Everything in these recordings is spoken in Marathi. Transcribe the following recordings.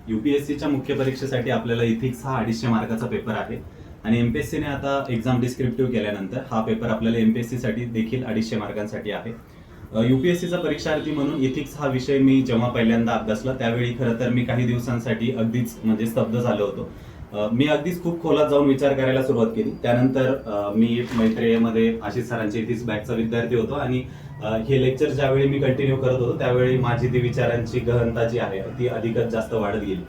यूपीएससीच्या मुख्य परीक्षेसाठी आपल्याला इथिक्स हा 250 मार्काचा पेपर आहे आणि एमपीएससीने आता एक्झाम डिस्क्रिप्टिव्ह केल्यानंतर हा पेपर आपल्याला एमपीएससी साठी देखील 250 मार्कांसाठी आहे. यूपीएससीचा परीक्षार्थी म्हणून इथिक्स हा विषय मी जेव्हा पहिल्यांदा अभ्यासला त्यावेळी खरं तर मी काही दिवसांसाठी अगदीच स्तब्ध झालो होतो. मी अगदीच खूप खोलात जाऊन विचार करायला सुरुवात केली. त्यानंतर मी मैत्रेयमध्ये आशिष सरांचे इथिक्स बॅचचा विद्यार्थी होतो आणि हे लेक्चर ज्यावेळी मी कंटिन्यू करत होतो त्यावेळी माझी ती विचारांची गहनता जी आहे ती अधिकच जास्त वाढत गेली.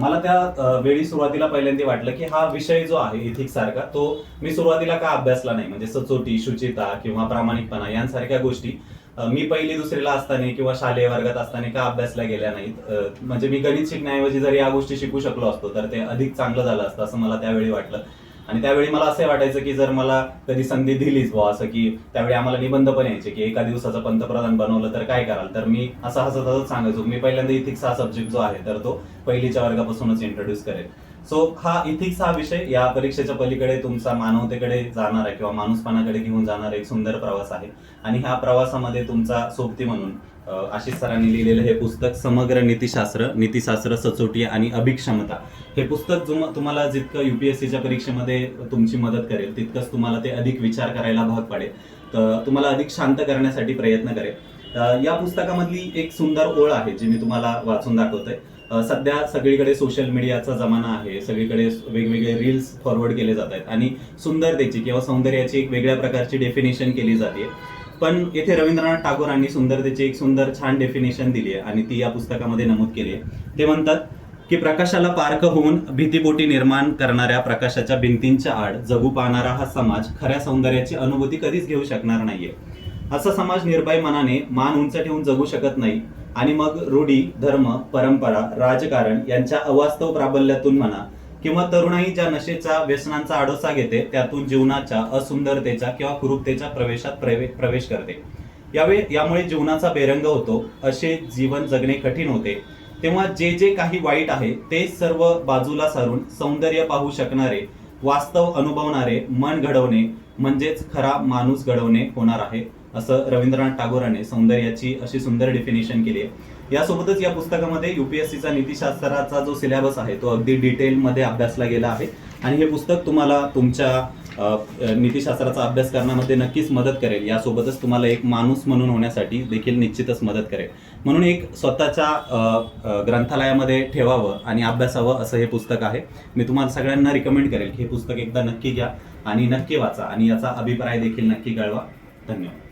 मला त्या वेळी सुरुवातीला पहिल्यांदा वाटलं की हा विषय जो आहे इथिक्स सारखा तो मी सुरुवातीला का अभ्यासला नाही. म्हणजे सचोटी, शुचिता किंवा प्रामाणिकपणा यांसारख्या गोष्टी मी पहिली दुसरीला असताना किंवा शालेय वर्गात असताना का अभ्यासल्या गेल्या नाहीत. म्हणजे मी गणित शिकण्याऐवजी जर या गोष्टी शिकू शकलो असतो तर ते अधिक चांगलं झालं असतं असं मला त्यावेळी वाटलं. आणि त्यावेळी मला असं वाटायचं की जर मला कधी संधी दिलीच बुवा, असं की त्यावेळी आम्हाला निबंध पण यायचे की एका दिवसाचं पंतप्रधान बनवलं तर काय कराल, तर मी असं हसत सांगायचो मी पहिल्यांदा इथिक्स हा सब्जेक्ट जो आहे तर तो पहिलीच्या वर्गापासूनच इंट्रोड्यूस करेल. सो हा इथिक्स हा विषय या परीक्षेच्या पलीकडे तुमचा मानवतेकडे जाणारा किंवा माणूसपणाकडे घेऊन जाणारा एक सुंदर प्रवास आहे. आणि ह्या प्रवासामध्ये तुमचा सोबती म्हणून आशिष सरांनी लिहिलेलं हे पुस्तक समग्र नीतिशास्त्र सचोटी आणि अभिक्षमता हे पुस्तक तुम्हाला जितकं यूपीएससीच्या परीक्षेमध्ये तुमची मदत करेल तितकंच तुम्हाला ते अधिक विचार करायला भाग पाडेल, तर तुम्हाला अधिक शांत करण्यासाठी प्रयत्न करेल. या पुस्तकामधली एक सुंदर ओळ आहे जी मी तुम्हाला वाचून दाखवतोय. सध्या सगळीकडे सोशल मीडियाचा जमाना आहे, सगळीकडे वेगवेगळे रील्स फॉरवर्ड केले जात आहेत आणि सुंदरतेची किंवा सौंदर्याची एक वेगळ्या प्रकारची डेफिनेशन केली जाते. पण येथे रवींद्रनाथ टागोरांनी सुंदरतेची एक सुंदर छान डेफिनेशन दिली आहे आणि ती या पुस्तकामध्ये नमूद केली आहे. ते म्हणतात की प्रकाशाला पारख होऊन भीतीपोटी निर्माण करणाऱ्या प्रकाशाच्या भिंतींच्या आड जगू पाहणारा हा समाज खऱ्या सौंदर्याची अनुभूती कधीच घेऊ शकणार नाहीये. असा समाज निर्भय मनाने मान उंच ठेवून जगू शकत नाही आणि मग रूढी, धर्म, परंपरा, राजकारण यांच्या अवास्तव प्राबल्यातून म्हणा किंवा तरुणाई ज्या नशेच्या व्यसनांचा आडोसा घेते त्यातून जीवनाच्या असुंदरतेच्या किंवा कुरूपतेच्या प्रवेशात प्रवेश करते. यामुळे जीवनाचा बेरंग होतो, असे जीवन जगणे कठीण होते. तेव्हा जे काही वाईट आहे ते सर्व बाजूला सारून सौंदर्य पाहू शकणारे, वास्तव अनुभवणारे मन घडवणे म्हणजेच खरा माणूस घडवणे होणार आहे, असं रवींद्रनाथ टागोरांनी सौंदर्याची अशी सुंदर डेफिनेशन केली आहे. यासोबतच या पुस्तकामध्ये यूपीएससीचा नीतिशास्त्राचा जो सिलेबस आहे तो अगदी डिटेलमध्ये अभ्यासला गेला आहे आणि हे पुस्तक तुम्हाला तुमच्या नीतिशास्त्राचा अभ्यास करण्यामध्ये नक्कीच मदत करेल. यासोबतच तुम्हाला एक माणूस म्हणून होण्यासाठी देखील निश्चितच मदत करेल. म्हणून एक स्वतःच्या ग्रंथालयामध्ये ठेवावं आणि अभ्यासावं असं हे पुस्तक आहे. मी तुम्हाला सगळ्यांना रिकमेंड करेल की हे पुस्तक एकदा नक्की घ्या आणि नक्की वाचा आणि याचा अभिप्राय देखील नक्की कळवा. धन्यवाद.